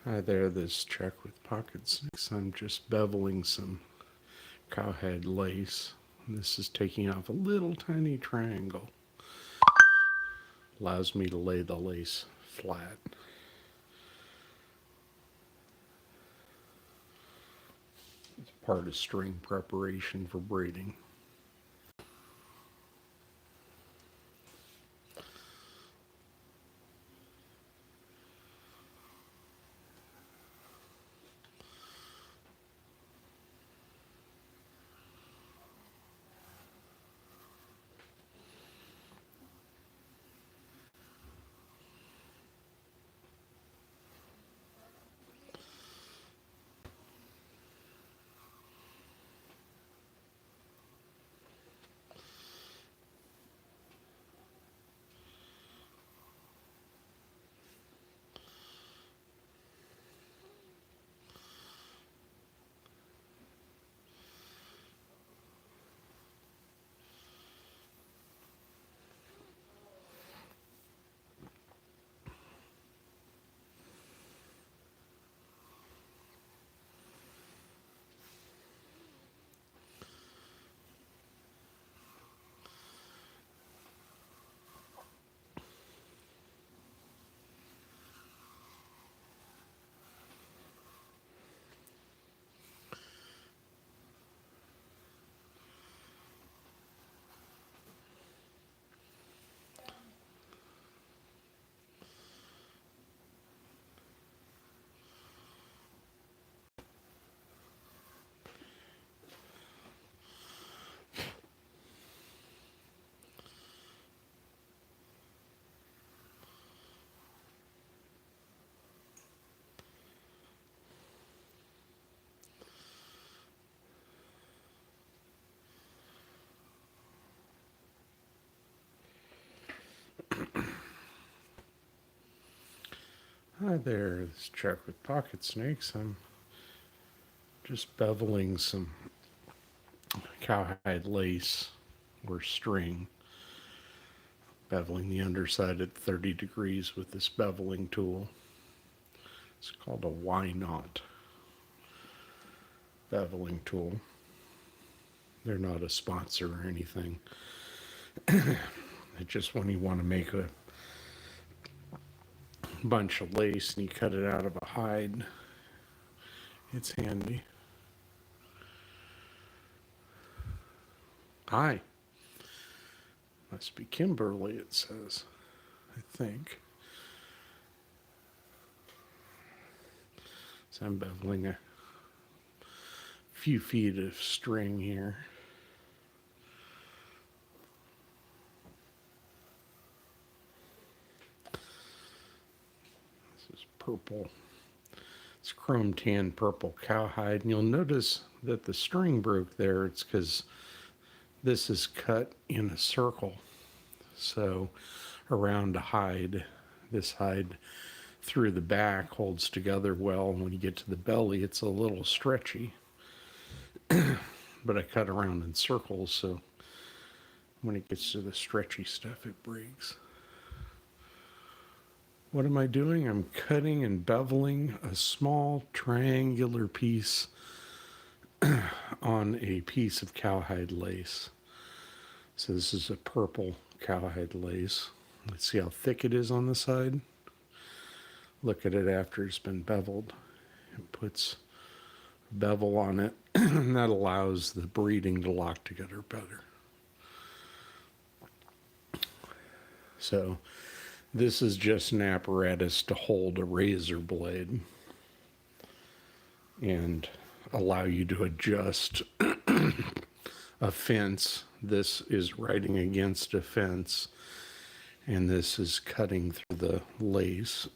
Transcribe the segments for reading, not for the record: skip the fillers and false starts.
Hi there, this is Chuck with Pocket Six. I'm just beveling some cowhide lace. This is taking off a little tiny triangle. Allows me to lay the lace flat. It's part of string preparation for braiding. Hi there, this is Chuck with Pocket Snakes. I'm just beveling some cowhide lace or string. Beveling the underside at 30 degrees with this beveling tool. It's called a Y knot beveling tool. They're not a sponsor or anything. It's just when you want to make a bunch of lace and you cut it out of a hide, it's handy. Hi. Must be Kimberly, it says. I think. So I'm beveling a few feet of string here. This is purple. It's chrome tan purple cowhide. And you'll notice that the string broke there. It's because this is cut in a circle. So around a hide, this hide through the back holds together well. When you get to the belly, it's a little stretchy. But I cut around in circles, so when it gets to the stretchy stuff, it breaks. What am I doing? I'm cutting and beveling a small triangular piece on a piece of cowhide lace. So this is a purple cowhide lace. Let's see how thick it is on the side. Look at it after it's been beveled. It puts bevel on it, and that allows the braiding to lock together better. So this is just an apparatus to hold a razor blade and allow you to adjust a fence. This is riding against a fence, and this is cutting through the lace.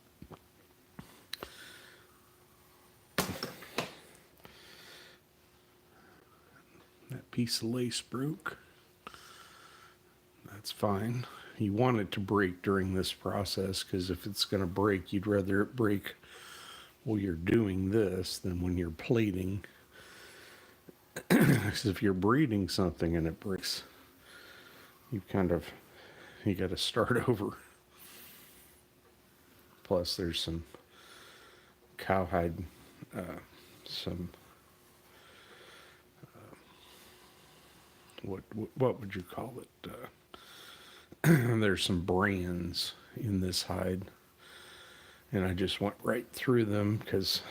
That piece of lace broke. That's fine. You want it to break during this process, because if it's going to break, you'd rather it break while you're doing this than when you're plating. Because if you're braiding something and it breaks, you got to start over. Plus, there's some cowhide, some, what would you call it? There's some brands in this hide, and I just went right through them because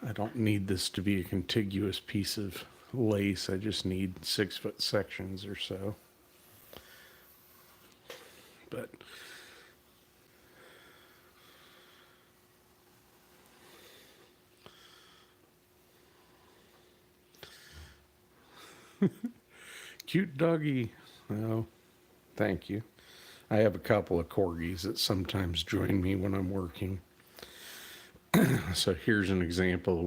I don't need this to be a contiguous piece of lace. I just need 6-foot sections or so. But cute doggy. Oh, thank you. I have a couple of corgis that sometimes join me when I'm working. So here's an example of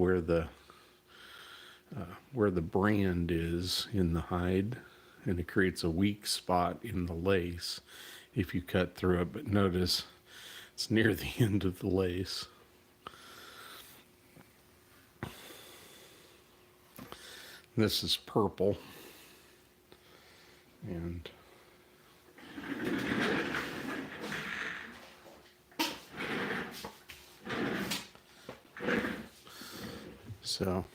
where the brand is in the hide, and it creates a weak spot in the lace if you cut through it. But notice it's near the end of the lace. This is purple, and so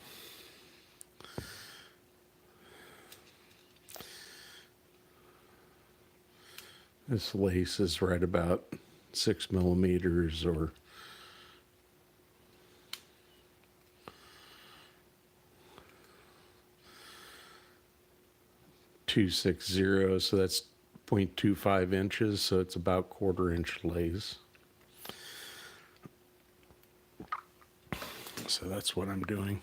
this lace is right about 6 millimeters or 260, so that's 0.25 inches, so it's about 1/4 inch lace. So that's what I'm doing.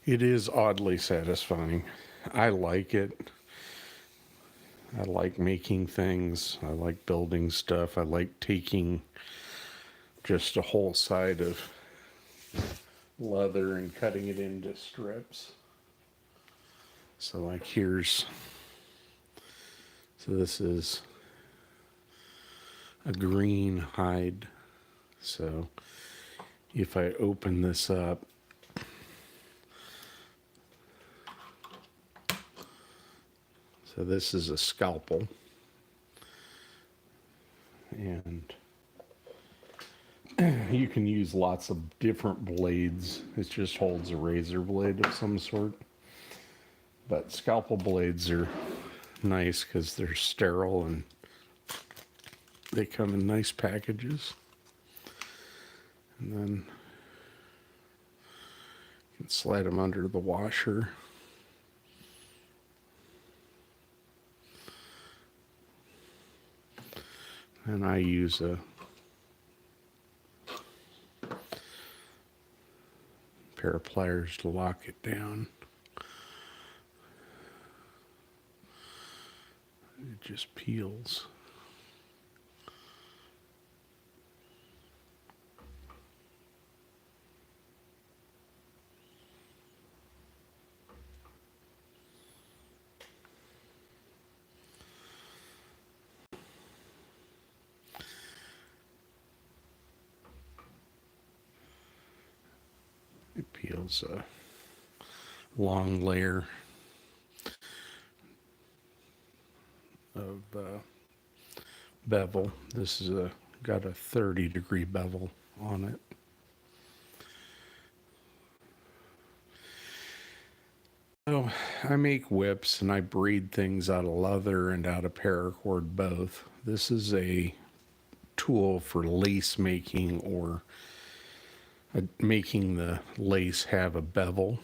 It is oddly satisfying. I like it. I like making things. I like building stuff. I like taking just a whole side of leather and cutting it into strips. So like so this is a green hide. So if I open this up, so this is a scalpel, and you can use lots of different blades. It just holds a razor blade of some sort. But scalpel blades are nice because they're sterile and they come in nice packages. And then you can slide them under the washer. And I use a pair of pliers to lock it down. It just peels. It peels a long layer of bevel. This is got a 30-degree bevel on it. So I make whips and I braid things out of leather and out of paracord both. This is a tool for lace making, or making the lace have a bevel.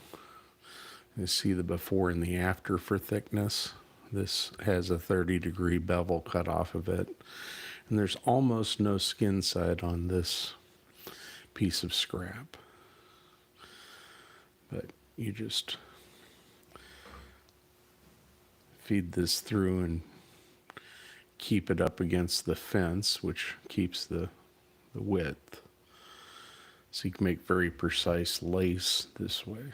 You see the before and the after for thickness. This has a 30-degree bevel cut off of it. And there's almost no skin side on this piece of scrap. But you just feed this through and keep it up against the fence, which keeps the width. So you can make very precise lace this way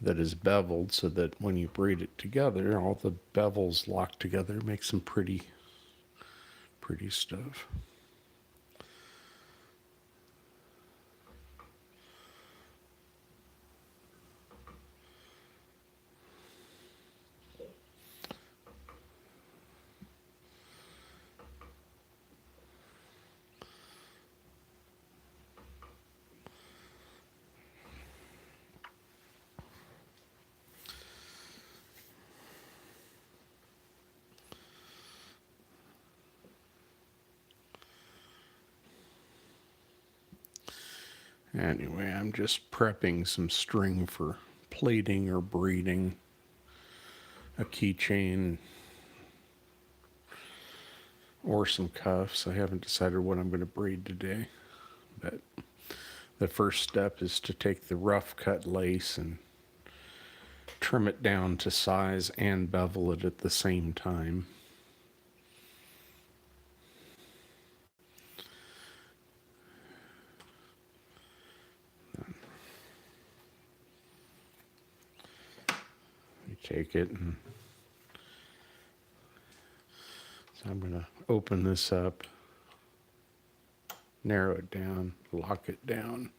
that is beveled, so that when you braid it together, all the bevels lock together, make some pretty stuff. Anyway, I'm just prepping some string for plating or braiding a keychain or some cuffs. I haven't decided what I'm going to braid today, but the first step is to take the rough cut lace and trim it down to size and bevel it at the same time. You take it, and so I'm going to open this up, narrow it down, lock it down.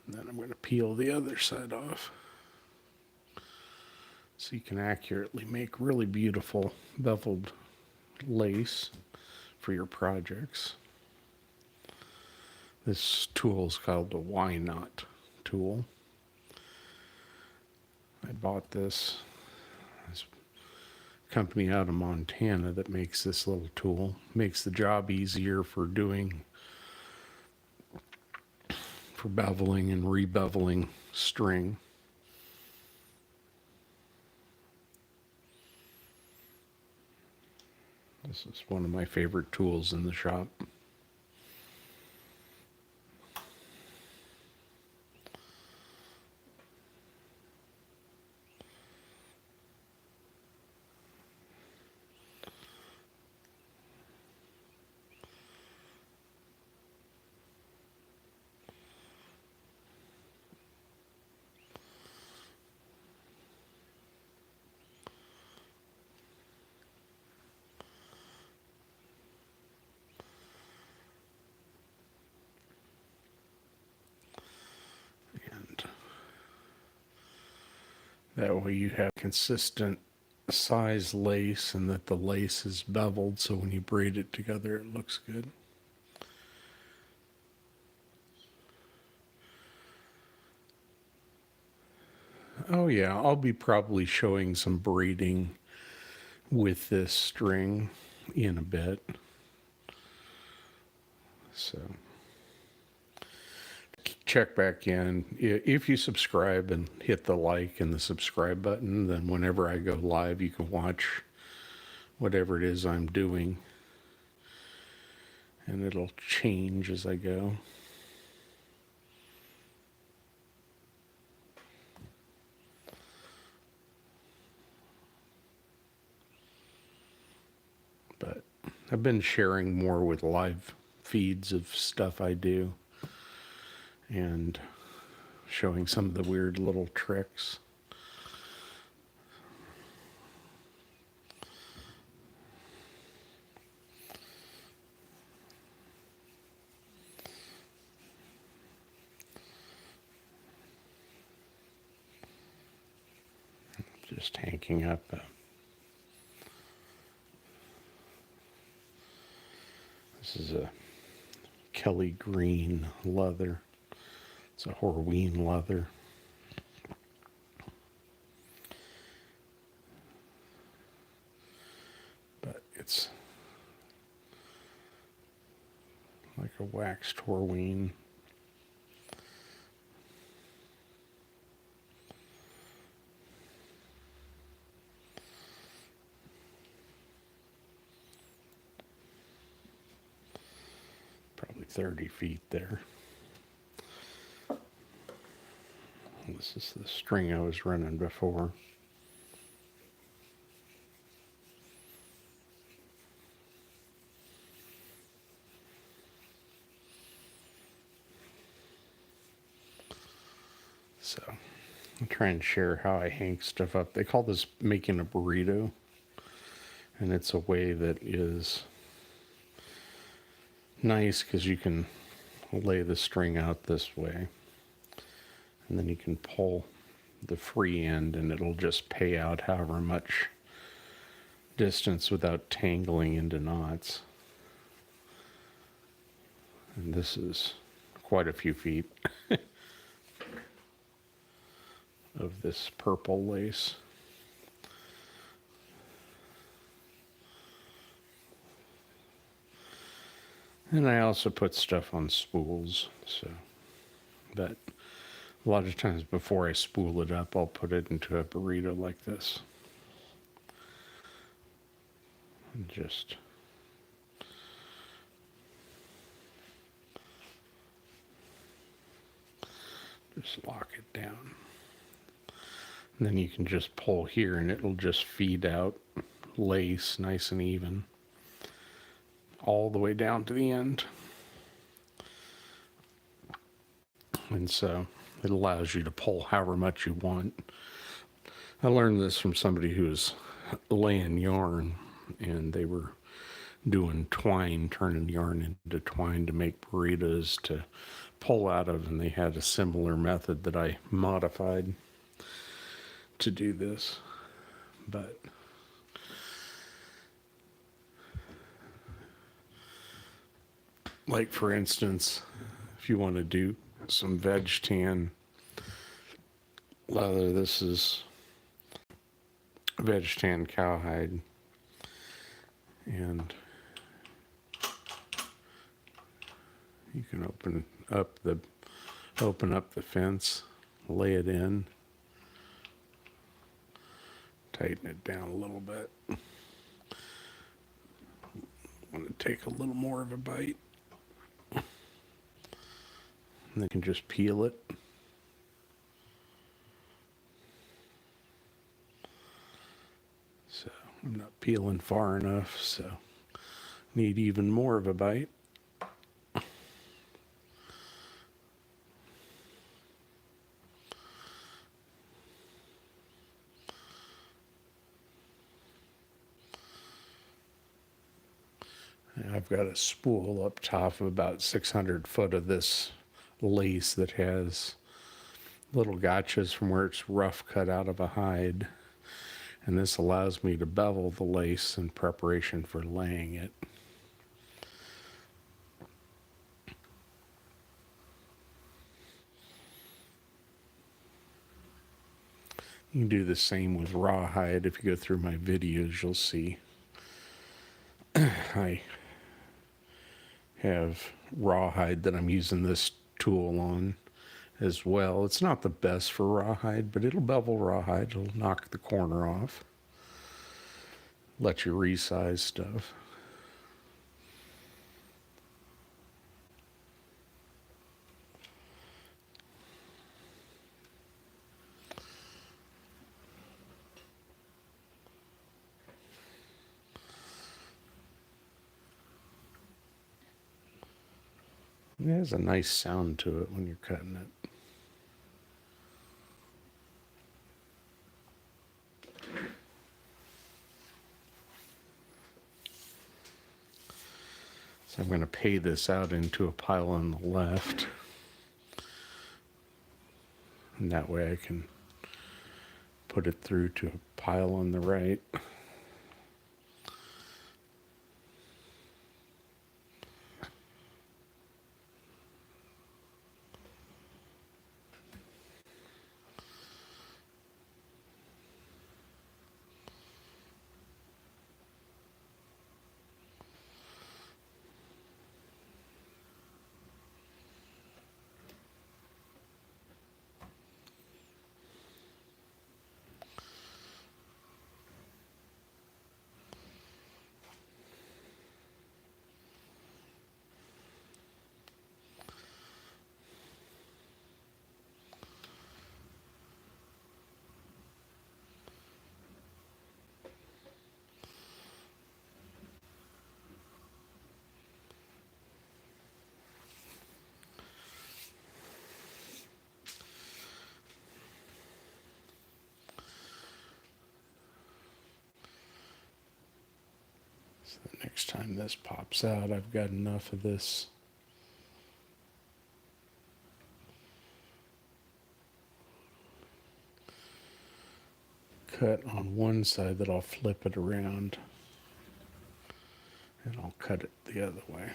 And then I'm going to peel the other side off so you can accurately make really beautiful beveled lace for your projects. This tool is called the Why Not tool. I bought this company out of Montana that makes this little tool. Makes the job easier for beveling and rebeveling string. This is one of my favorite tools in the shop. And that way you have consistent size lace and that the lace is beveled, so when you braid it together it looks good. Oh yeah, I'll be probably showing some braiding with this string in a bit. So check back in. If you subscribe and hit the like and the subscribe button, then whenever I go live, you can watch whatever it is I'm doing. And it'll change as I go. But I've been sharing more with live feeds of stuff I do and showing some of the weird little tricks. Just hanking up this is a Kelly green leather. It's a Horween leather. But it's like a waxed Horween. Probably 30 feet there. This is the string I was running before. So I'll try and share how I hang stuff up. They call this making a burrito, and it's a way that is nice because you can lay the string out this way, and then you can pull the free end and it'll just pay out however much distance without tangling into knots. And this is quite a few feet of this purple lace. And I also put stuff on spools, so, but a lot of times before I spool it up, I'll put it into a burrito like this. And just lock it down. And then you can just pull here and it'll just feed out lace nice and even all the way down to the end. And so it allows you to pull however much you want. I learned this from somebody who was laying yarn, and they were doing twine, turning yarn into twine to make burritos to pull out of, and they had a similar method that I modified to do this. But like, for instance, if you want to do some veg tan leather, this is veg tan cowhide, and you can open up the fence, lay it in, tighten it down a little bit. Want to take a little more of a bite, and then can just peel it. So I'm not peeling far enough, so need even more of a bite. I've got a spool up top of about 600 foot of this lace that has little gotchas from where it's rough cut out of a hide. And this allows me to bevel the lace in preparation for laying it. You can do the same with rawhide. If you go through my videos, you'll see I have rawhide that I'm using this tool on as well. It's not the best for rawhide, but it'll bevel rawhide. It'll knock the corner off, let you resize stuff. It has a nice sound to it when you're cutting it. So I'm going to pay this out into a pile on the left. And that way I can put it through to a pile on the right. So the next time this pops out, I've got enough of this cut on one side that I'll flip it around and I'll cut it the other way.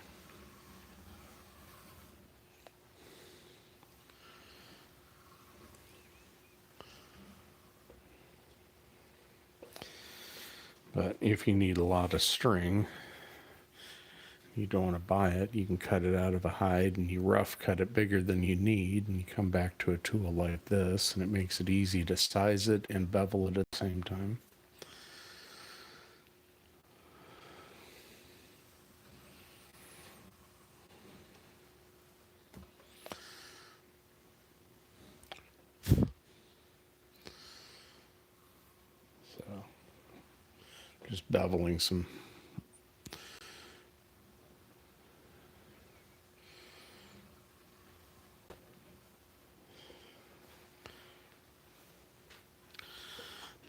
But if you need a lot of string, you don't want to buy it, you can cut it out of a hide and you rough cut it bigger than you need, and you come back to a tool like this, and it makes it easy to size it and bevel it at the same time. So just beveling some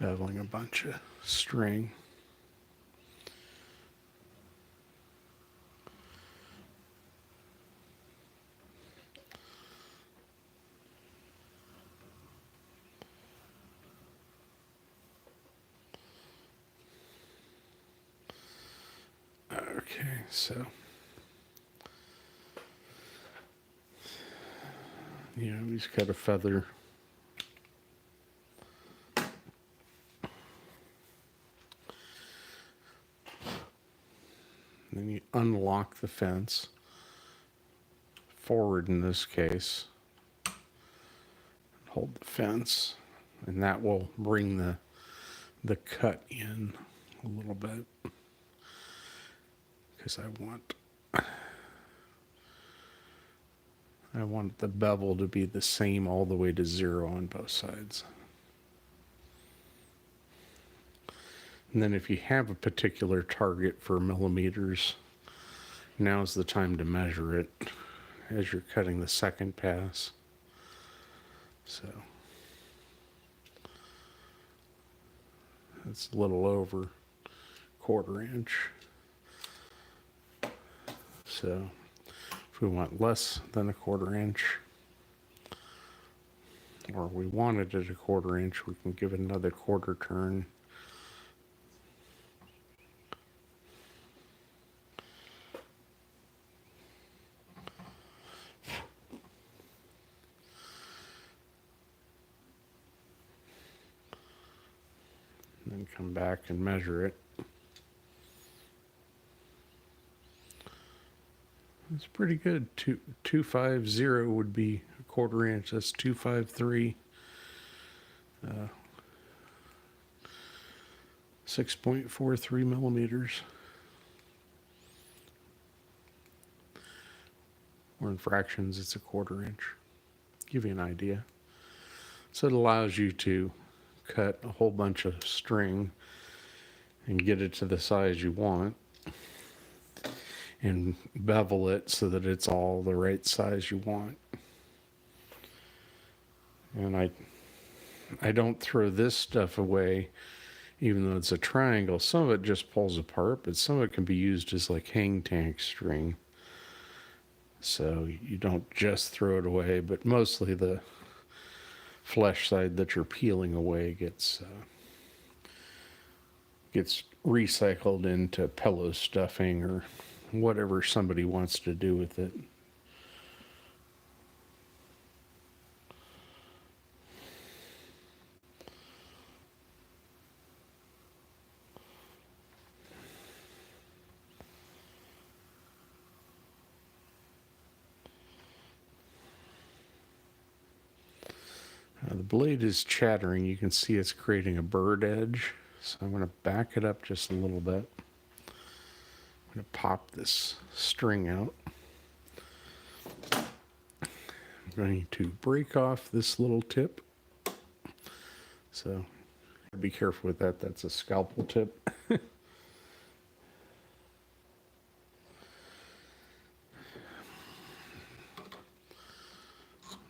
beveling a bunch of string. Okay, so yeah, we just got a feather. Then you unlock the fence, forward in this case, hold the fence, and that will bring the cut in a little bit, because I want the bevel to be the same all the way to 0 on both sides. And then if you have a particular target for millimeters, now's the time to measure it as you're cutting the second pass. So it's a little over 1/4 inch. So if we want less than 1/4 inch, or we wanted it 1/4 inch, we can give it another 1/4 turn. Then come back and measure it. It's pretty good. 250 would be 1/4 inch. That's 253. 6.43 millimeters. Or in fractions, it's 1/4 inch. Give you an idea. So it allows you to cut a whole bunch of string and get it to the size you want, and bevel it so that it's all the right size you want. And I don't throw this stuff away, even though it's a triangle. Some of it just pulls apart, but some of it can be used as like hang tank string. So you don't just throw it away, but mostly the flesh side that you're peeling away gets recycled into pillow stuffing or whatever somebody wants to do with it. The blade is chattering. You can see it's creating a bird edge. So I'm going to back it up just a little bit. I'm going to pop this string out. I'm going to break off this little tip. So be careful with that. That's a scalpel tip.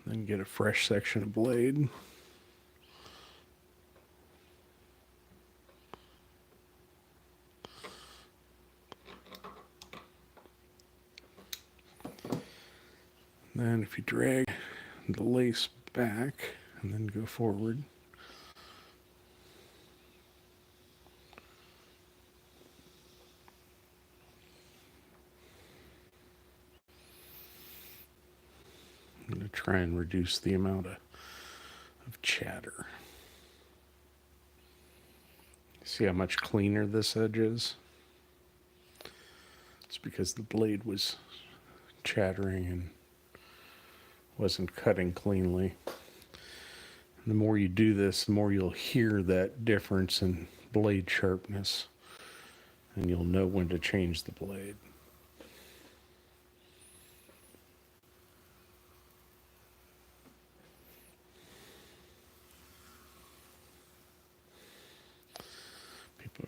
Then get a fresh section of blade. Then if you drag the lace back and then go forward, I'm going to try and reduce the amount of chatter. See how much cleaner this edge is? It's because the blade was chattering and wasn't cutting cleanly. And the more you do this, the more you'll hear that difference in blade sharpness, and you'll know when to change the blade. People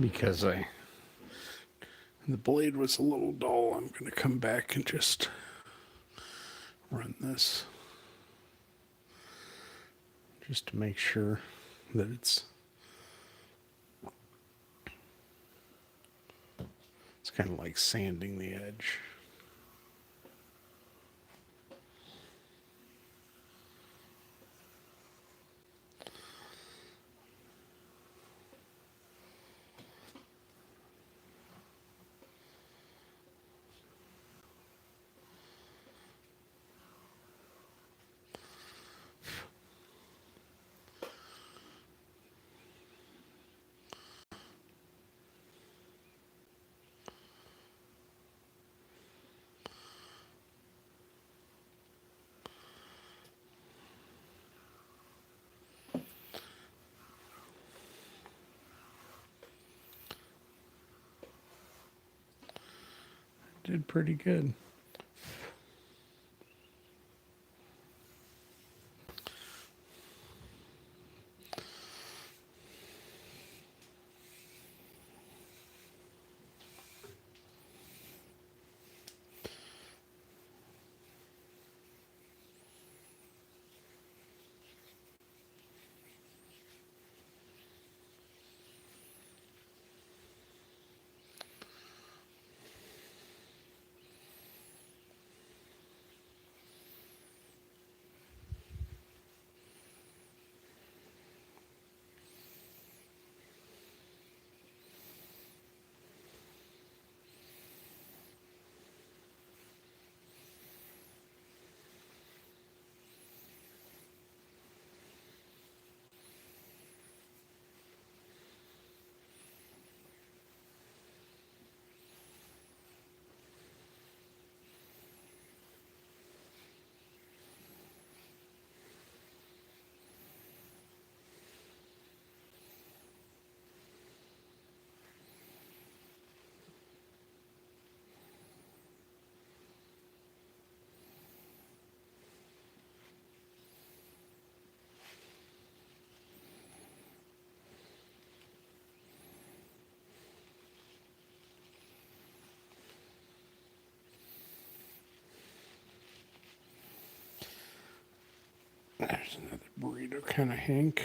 because the blade was a little dull, I'm going to come back and just run this just to make sure that it's kind of like sanding the edge. Did pretty good. There's another burrito kind of hank.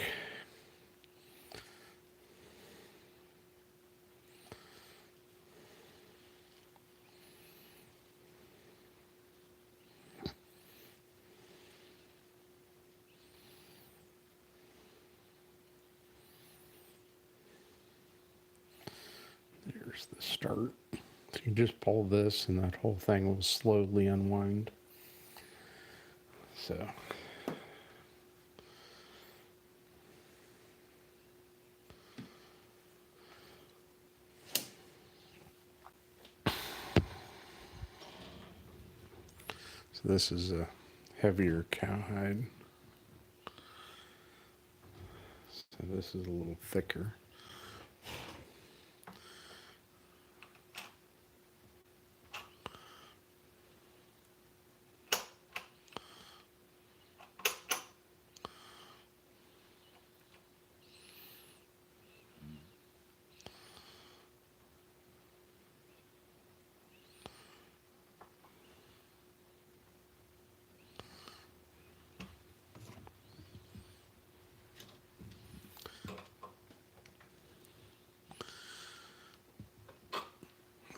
There's the start. So you just pull this and that whole thing will slowly unwind. So this is a heavier cowhide. So this is a little thicker.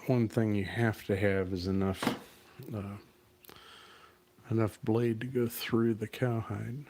One thing you have to have is enough blade to go through the cowhide.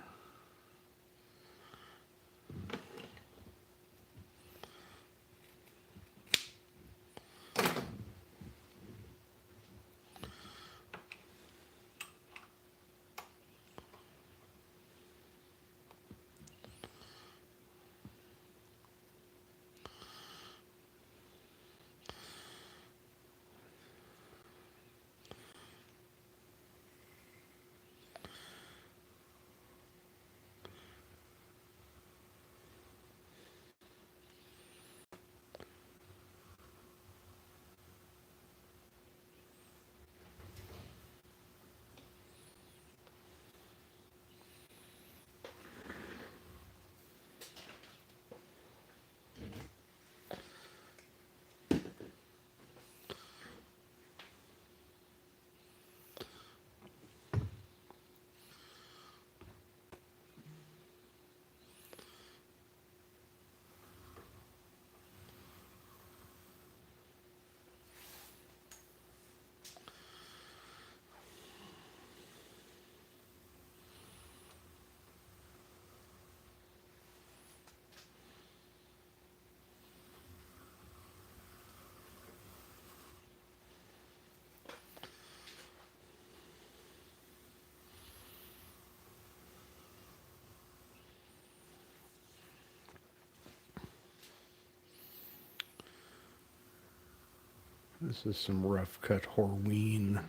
This is some rough cut Horween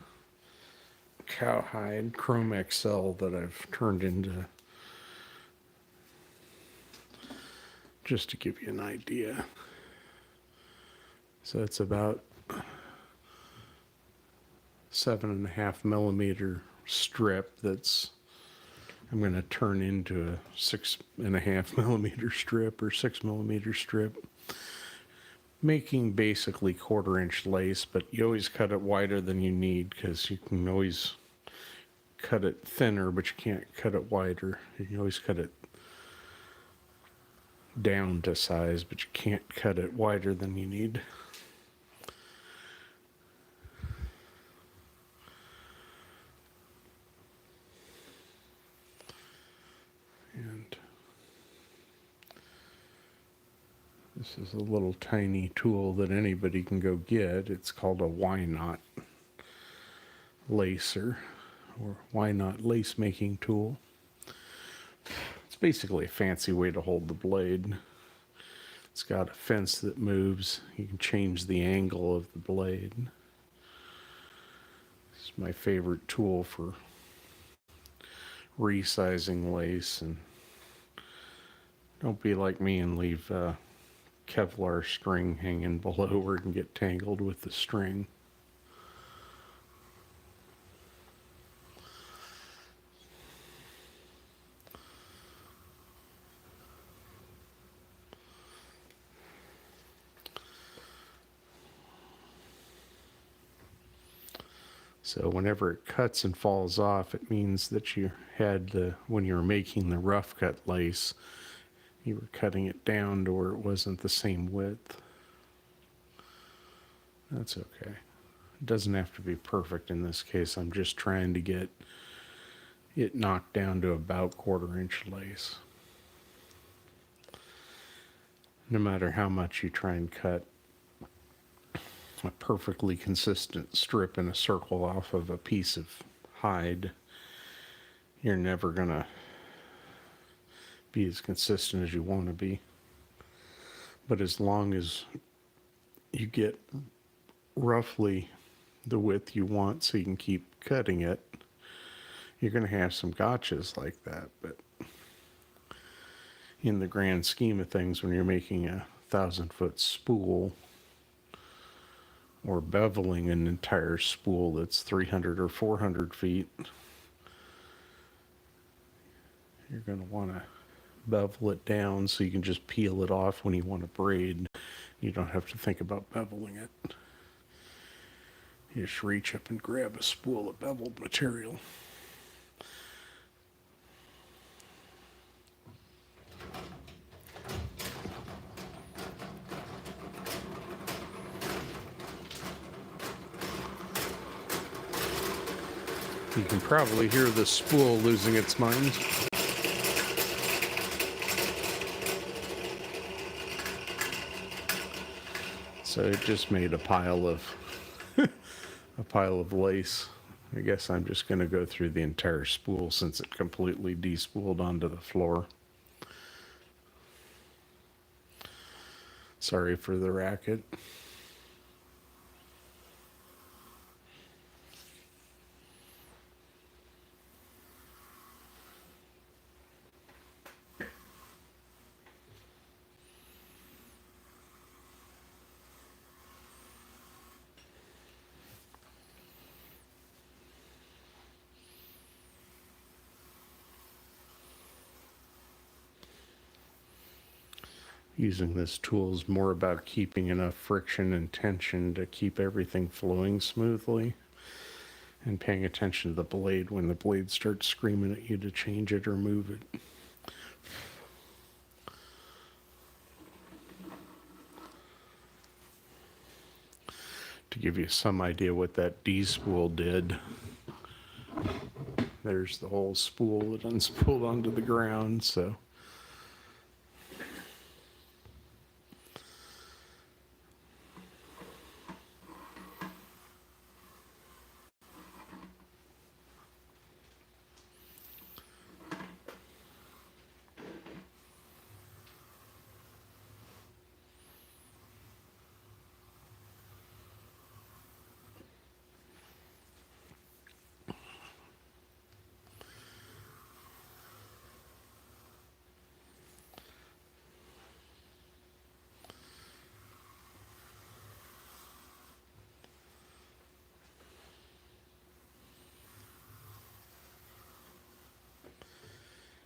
cowhide Chrome XL that I've turned into, just to give you an idea. So it's about 7.5 millimeter strip that's I'm going to turn into a 6.5 millimeter strip or 6 millimeter strip, making basically 1/4 inch lace, but you always cut it wider than you need because you can always cut it thinner, but you can't cut it wider. You can always cut it down to size, but you can't cut it wider than you need. And this is a little tiny tool that anybody can go get. It's called a Why Not lacer, or Why Not lace making tool. It's basically a fancy way to hold the blade. It's got a fence that moves. You can change the angle of the blade. It's my favorite tool for resizing lace. And don't be like me and leave Kevlar string hanging below where it can get tangled with the string. So whenever it cuts and falls off, it means that you had when you were making the rough cut lace, you were cutting it down to where it wasn't the same width. That's okay. It doesn't have to be perfect in this case. I'm just trying to get it knocked down to about 1/4 inch lace. No matter how much you try and cut a perfectly consistent strip in a circle off of a piece of hide, you're never gonna be as consistent as you want to be. But as long as you get roughly the width you want so you can keep cutting it, you're going to have some gotchas like that. But in the grand scheme of things, when you're making a 1,000-foot spool or beveling an entire spool that's 300 or 400 feet, you're going to want to bevel it down so you can just peel it off when you want to braid. You don't have to think about beveling it. You just reach up and grab a spool of beveled material. You can probably hear the spool losing its mind. So it just made a pile of lace. I guess I'm just going to go through the entire spool since it completely despooled onto the floor. Sorry for the racket. Using this tool is more about keeping enough friction and tension to keep everything flowing smoothly, and paying attention to the blade when the blade starts screaming at you to change it or move it. To give you some idea what that D-spool did, there's the whole spool that unspooled onto the ground, so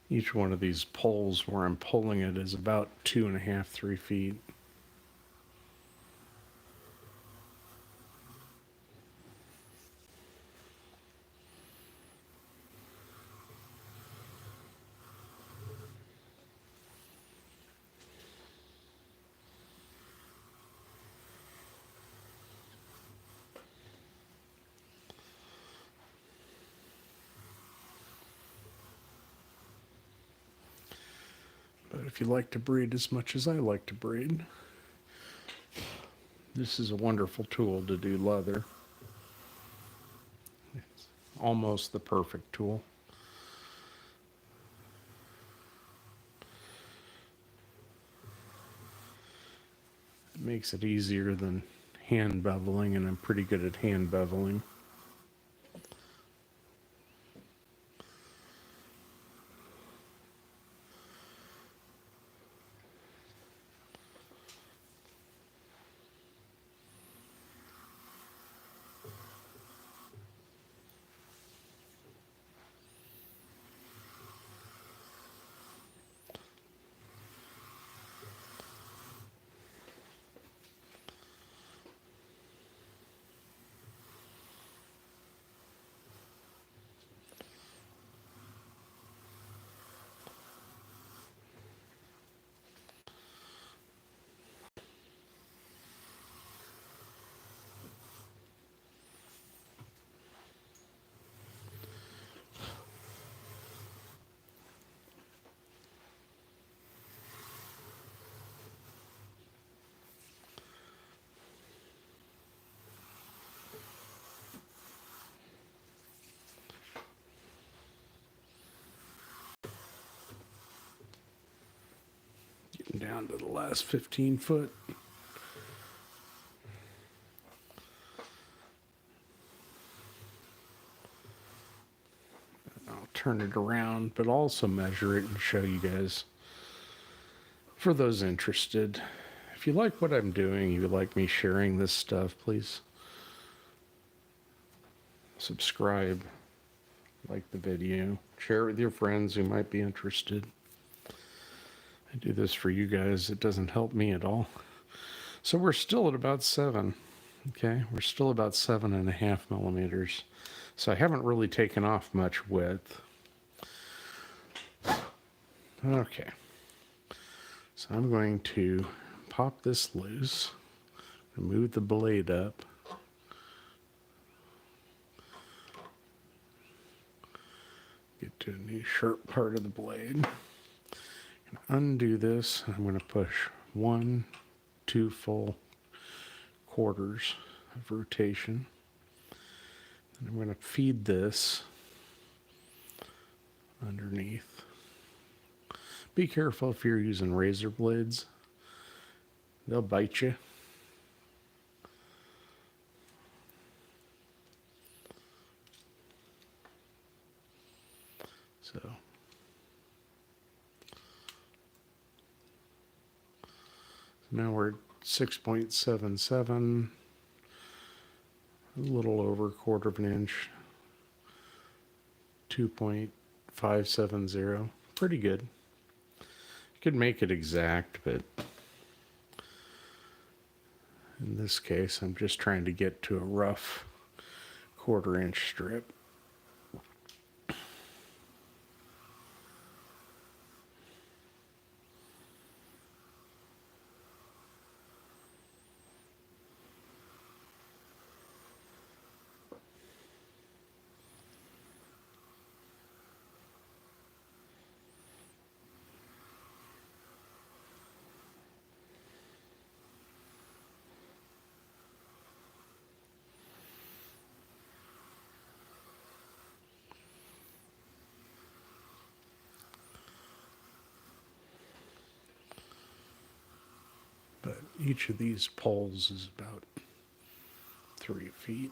each one of these poles where I'm pulling it is about 2.5, 3 feet. But if you like to braid as much as I like to braid, this is a wonderful tool to do leather. It's almost the perfect tool. It makes it easier than hand beveling, and I'm pretty good at hand beveling. down to the last 15 foot. I'll turn it around, but also measure it and show you guys. For those interested, if you like what I'm doing, you like me sharing this stuff, please subscribe, like the video, share it with your friends who might be interested. I do this for you guys. It doesn't help me at all. So we're still at about 7. Okay, we're still about 7.5 millimeters. So I haven't really taken off much width. Okay. So I'm going to pop this loose and move the blade up. Get to a new sharp part of the blade. Undo this. I'm going to push 1, 2 full quarters of rotation. And I'm going to feed this underneath. Be careful if you're using razor blades. They'll bite you. So now we're at 6.77, a little over 1/4 inch, 2.570, pretty good. You could make it exact, but in this case, I'm just trying to get to a rough 1/4 inch strip. But each of these poles is about 3 feet.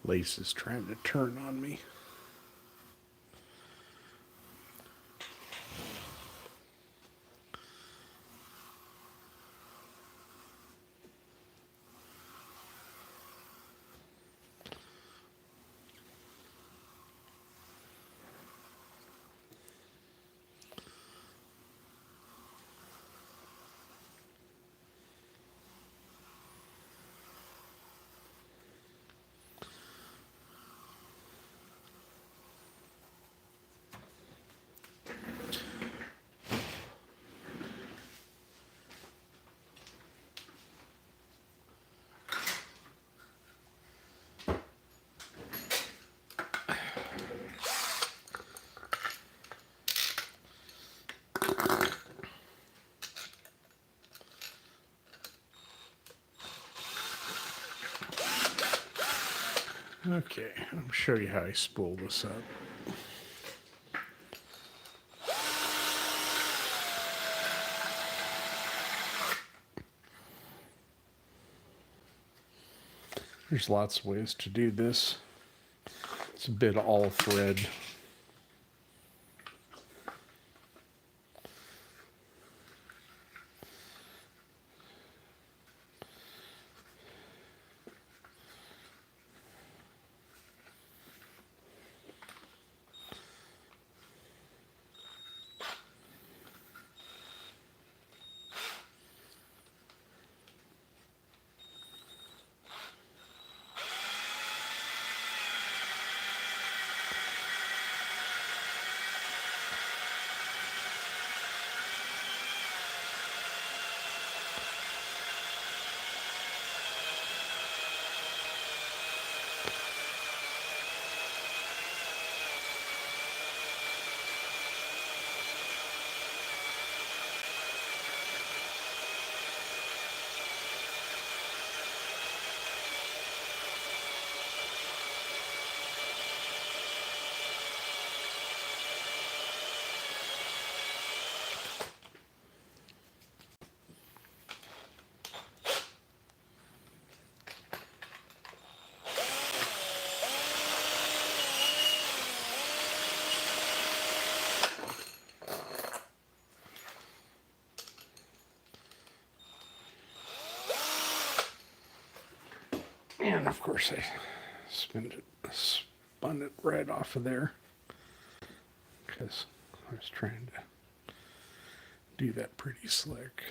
Lace is trying to turn on me. Okay, I'll show you how I spool this up. There's lots of ways to do this. It's a bit all thread. And of course I spun it right off of there because I was trying to do that pretty slick.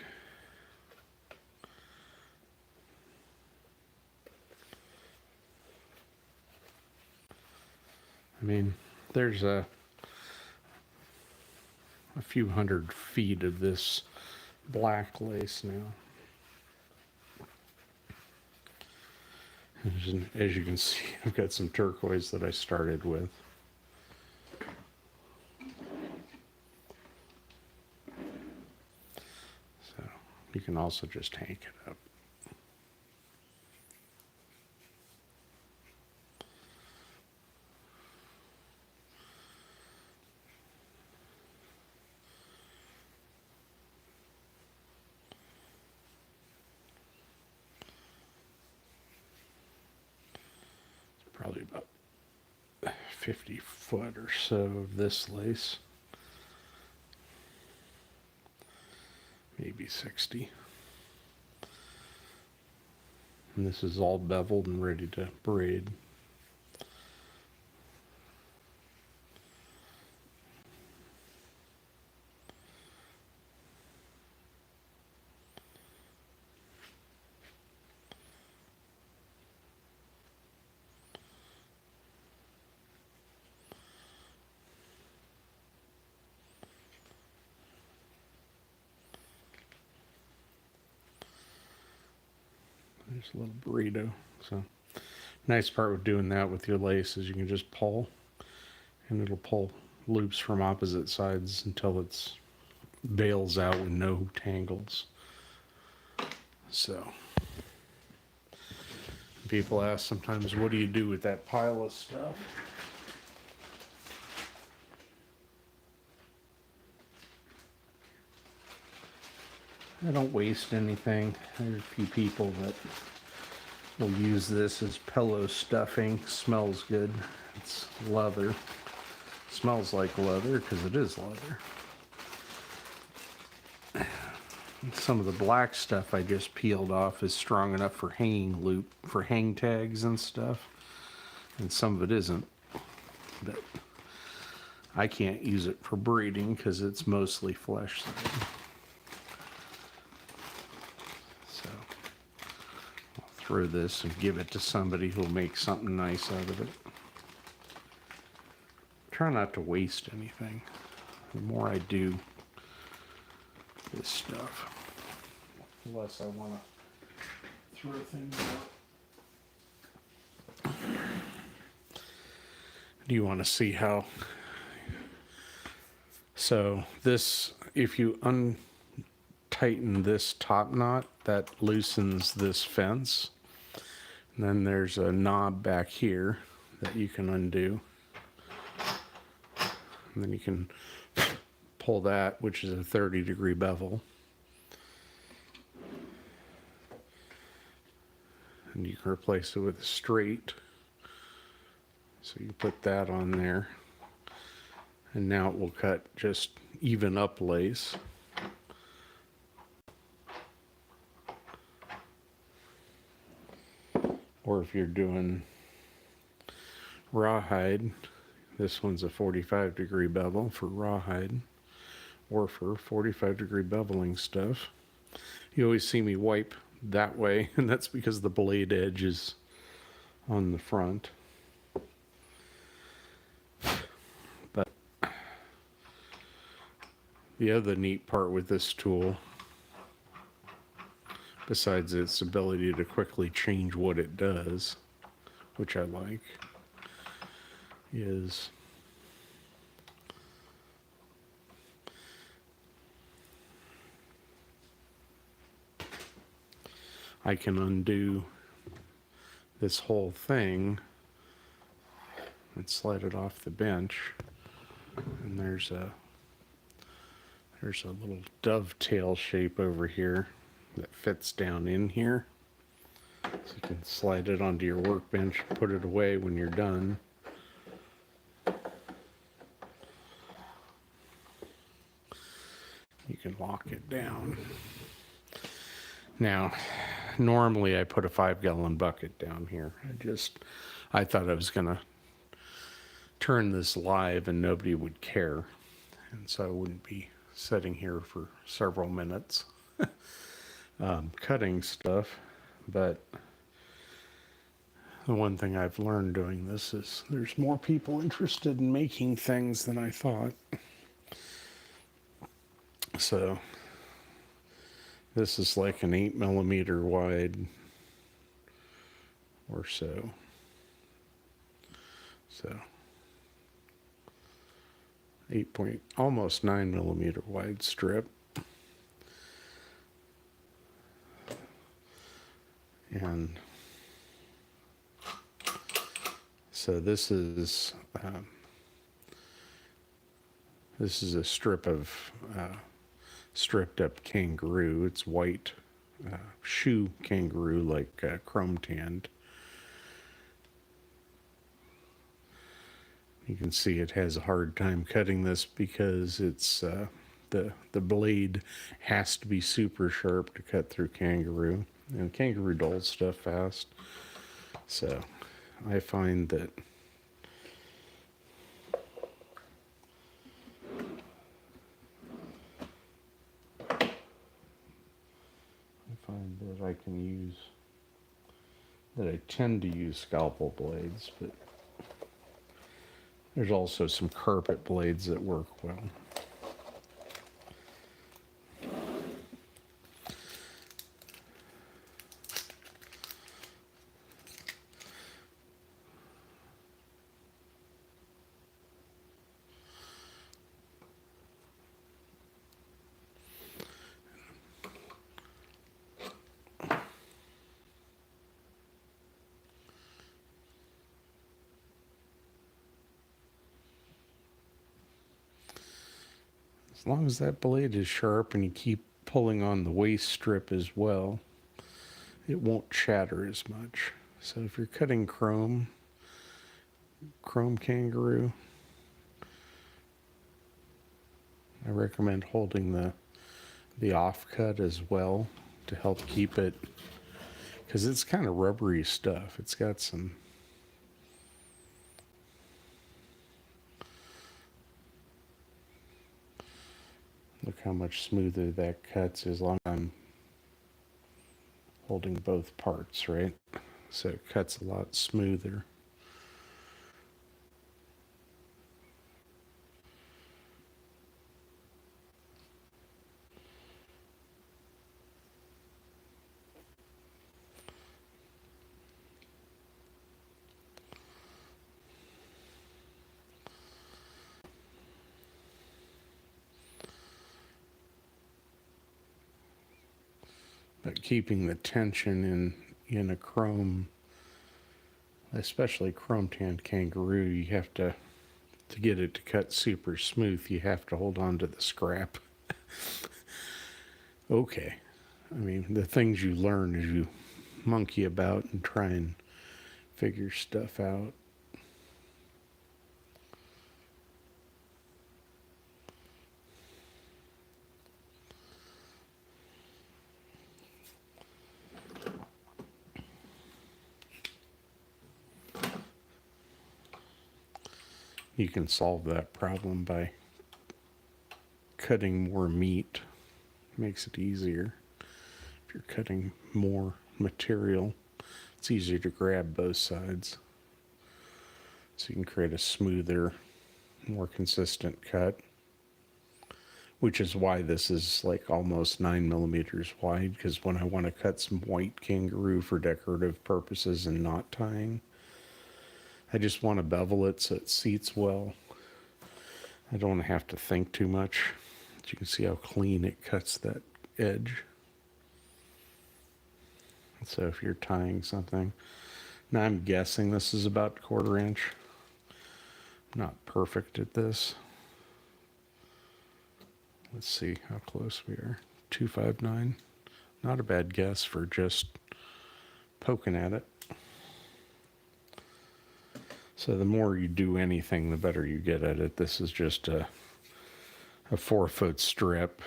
I mean, there's a few hundred feet of this black lace now. As you can see, I've got some turquoise that I started with. So you can also just hank it up. Probably about 50 foot or so of this lace. Maybe 60. And this is all beveled and ready to braid. There's a little burrito. So nice part with doing that with your lace is you can just pull and it'll pull loops from opposite sides until it's bails out with no tangles. So people ask sometimes, what do you do with that pile of stuff? I don't waste anything. There's a few people that We'll use this as pillow stuffing. Smells good. It's leather. Smells like leather because it is leather. Some of the black stuff I just peeled off is strong enough for hanging loop, for hang tags and stuff. And some of it isn't. But I can't use it for braiding because it's mostly flesh side. So I'll throw this and give it to somebody who'll make something nice out of it. Try not to waste anything. The more I do this stuff, the less I want to throw things out. Do you want to see how? So this, if you untighten this top knot, that loosens this fence. And then there's a knob back here that you can undo. And then you can pull that, which is a 30-degree bevel. And you can replace it with a straight. So you put that on there. And now it will cut just even up lace. Or if you're doing rawhide, this one's a 45-degree bevel for rawhide, or for 45-degree beveling stuff. You always see me wipe that way, and that's because the blade edge is on the front. But the other neat part with this tool, besides its ability to quickly change what it does, which I like, is I can undo this whole thing and slide it off the bench, and there's a little dovetail shape over here that fits down in here, so you can slide it onto your workbench, put it away when you're done. You can lock it down. Now, normally I put a 5-gallon bucket down here. I thought I was gonna turn this live and nobody would care, and so I wouldn't be sitting here for several minutes cutting stuff. But the one thing I've learned doing this is there's more people interested in making things than I thought. So this is like an 8mm wide or so. So almost 9mm wide strip. And so this is a strip of stripped up Kangaroo. It's white shoe Kangaroo, like chrome tanned. You can see it has a hard time cutting this because it's the blade has to be super sharp to cut through Kangaroo, and Kangaroo dulls stuff fast. So I find that I tend to use scalpel blades, but there's also some carpet blades that work well. As long as that blade is sharp and you keep pulling on the waist strip as well, it won't chatter as much. So if you're cutting chrome Kangaroo, I recommend holding the offcut as well to help keep it, because it's kind of rubbery stuff. It's got some, look how much smoother that cuts as long as I'm holding both parts, right? So it cuts a lot smoother. But keeping the tension in a chrome, especially chrome tanned Kangaroo, you have to get it to cut super smooth, you have to hold on to the scrap. Okay. I mean, the things you learn as you monkey about and try and figure stuff out. You can solve that problem by cutting more meat. Makes it easier. If you're cutting more material, it's easier to grab both sides. So you can create a smoother, more consistent cut. Which is why this is like almost 9 millimeters wide, because when I want to cut some white Kangaroo for decorative purposes and not tying, I just want to bevel it so it seats well. I don't want to have to think too much. As you can see how clean it cuts that edge. So if you're tying something, now I'm guessing this is about 1/4 inch. I'm not perfect at this. Let's see how close we are. 259. Not a bad guess for just poking at it. So the more you do anything, the better you get at it. This is just a 4-foot strip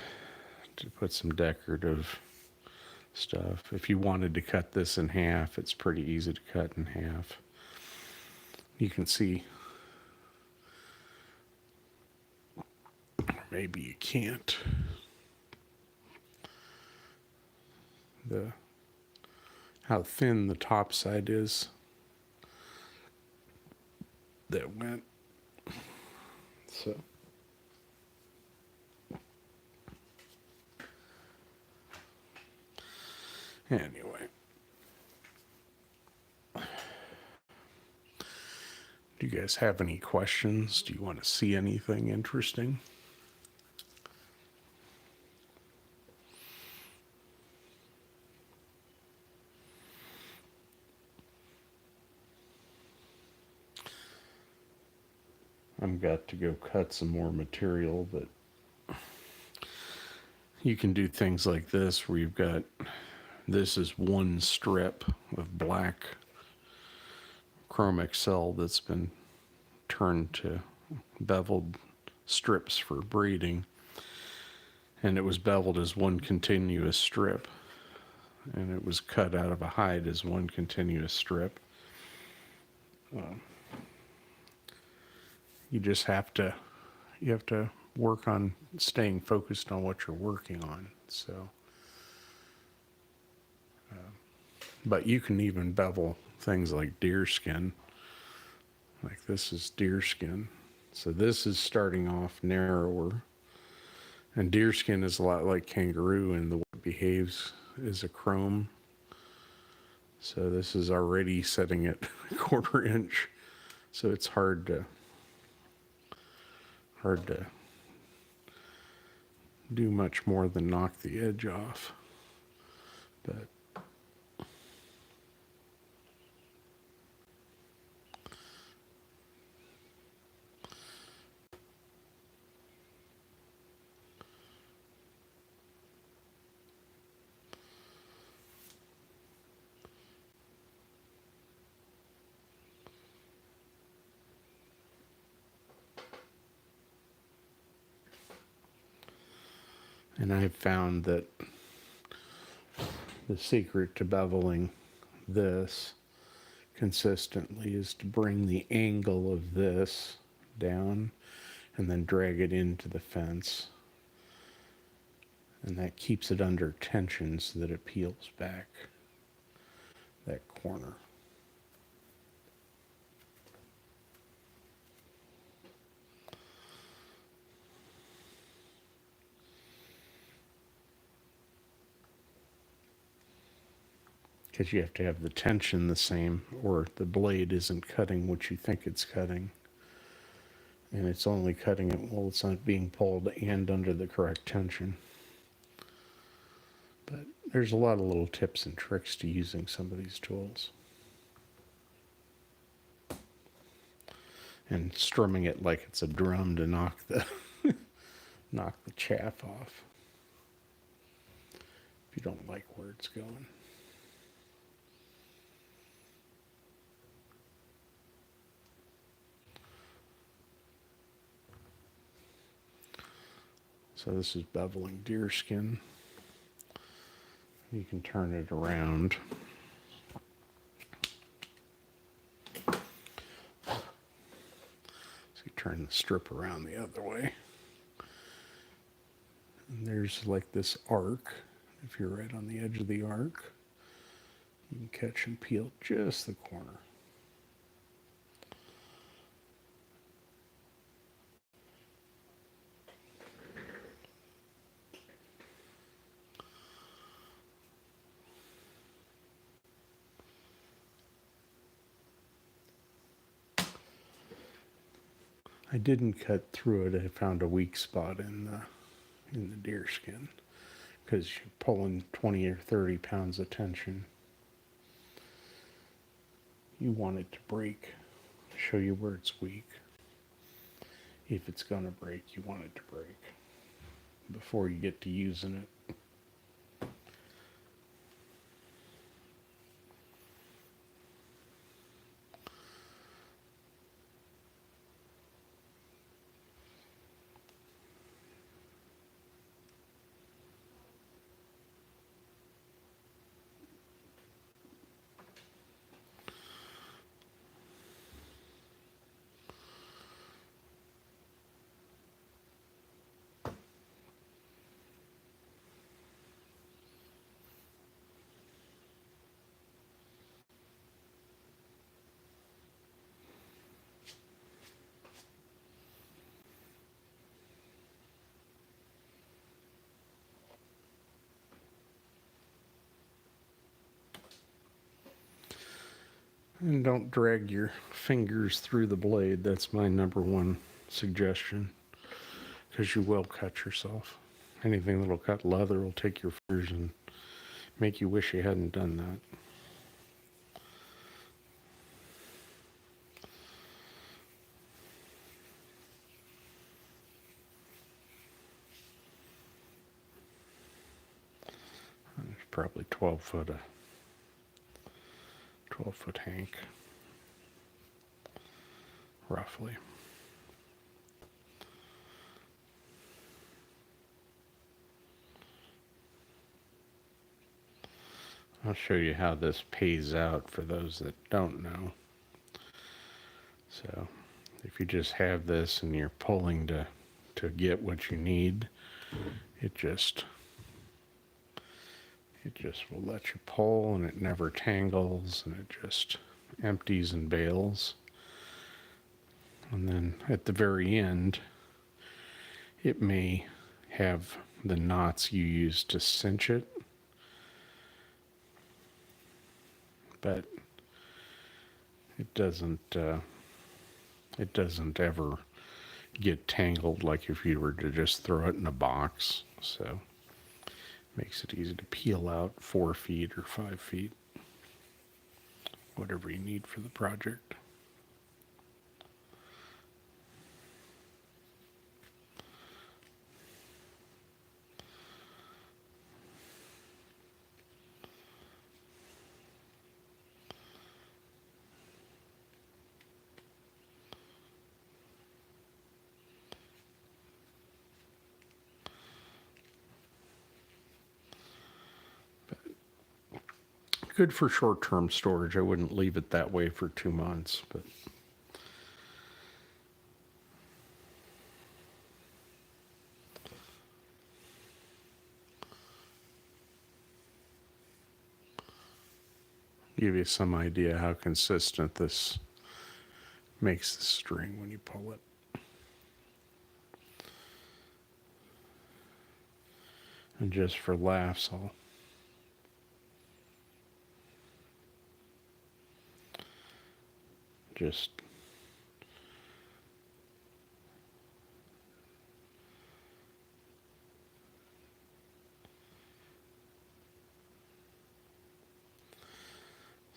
to put some decorative stuff. If you wanted to cut this in half, it's pretty easy to cut in half. You can see, maybe you can't, how thin the top side is that went. So anyway, do you guys have any questions? Do you want to see anything interesting? I've got to go cut some more material, but you can do things like this where you've got, this is one strip of black Chrome XL that's been turned to beveled strips for braiding, and it was beveled as one continuous strip, and it was cut out of a hide as one continuous strip. You just have to work on staying focused on what you're working on. So but you can even bevel things like deer skin. Like this is deer skin. So this is starting off narrower. And deer skin is a lot like Kangaroo, and the way it behaves is a chrome. So this is already setting at 1/4 inch. So it's hard to do much more than knock the edge off. But And I've found that the secret to beveling this consistently is to bring the angle of this down and then drag it into the fence. And that keeps it under tension so that it peels back that corner. Because you have to have the tension the same, or the blade isn't cutting what you think it's cutting. And it's only cutting it while it's not being pulled and under the correct tension. But there's a lot of little tips and tricks to using some of these tools. And strumming it like it's a drum to knock the knock the chaff off if you don't like where it's going. So this is beveling deer skin. You can turn it around. So you turn the strip around the other way. And there's like this arc. If you're right on the edge of the arc, you can catch and peel just the corner. I didn't cut through it. I found a weak spot in the deer skin because you're pulling 20 or 30 pounds of tension. You want it to break, show you where it's weak. If it's going to break, you want it to break before you get to using it. And don't drag your fingers through the blade. That's my number one suggestion, because you will cut yourself. Anything that'll cut leather will take your fingers and make you wish you hadn't done that. There's probably 12 foot hank, roughly. I'll show you how this pays out for those that don't know. So if you just have this and you're pulling to get what you need, it just will let you pull, and it never tangles, and it just empties and bails. And then at the very end, it may have the knots you use to cinch it, but it doesn't ever get tangled like if you were to just throw it in a box. So it makes it easy to peel out 4 feet or 5 feet, whatever you need for the project. good for short-term storage. I wouldn't leave it that way for 2 months, but give you some idea how consistent this makes the string when you pull it. And just for laughs, I'll just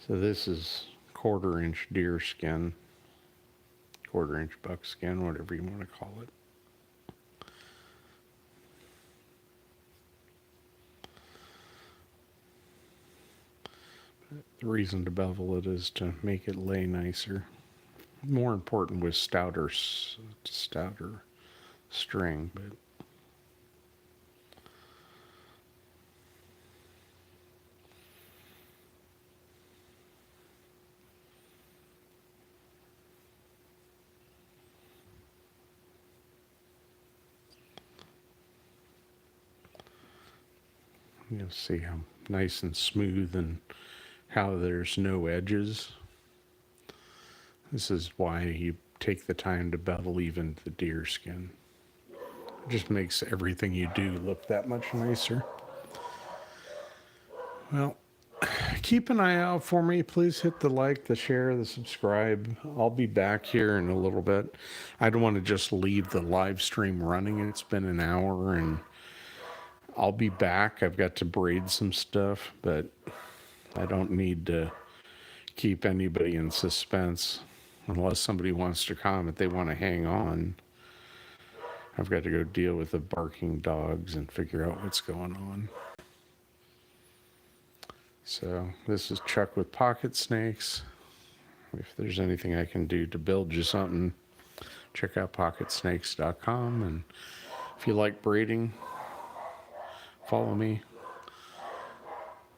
so this is 1/4-inch deer skin, 1/4-inch buckskin, whatever you want to call it. The reason to bevel it is to make it lay nicer. More important with stouter string, but you'll see how nice and smooth and how there's no edges. This is why you take the time to bevel even the deer skin. It just makes everything you do look that much nicer. Well, keep an eye out for me. Please hit the like, the share, the subscribe. I'll be back here in a little bit. I don't want to just leave the live stream running. It's been an hour and I'll be back. I've got to braid some stuff, but I don't need to keep anybody in suspense. Unless somebody wants to comment, they want to hang on. I've got to go deal with the barking dogs and figure out what's going on. So this is Chuck with Pocket Snakes. If there's anything I can do to build you something, check out pocketsnakes.com. And if you like braiding, follow me.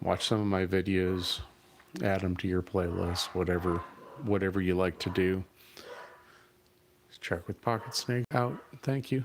Watch some of my videos. Add them to your playlist, whatever you like to do. Chuck with Pocket Snake out. Thank you.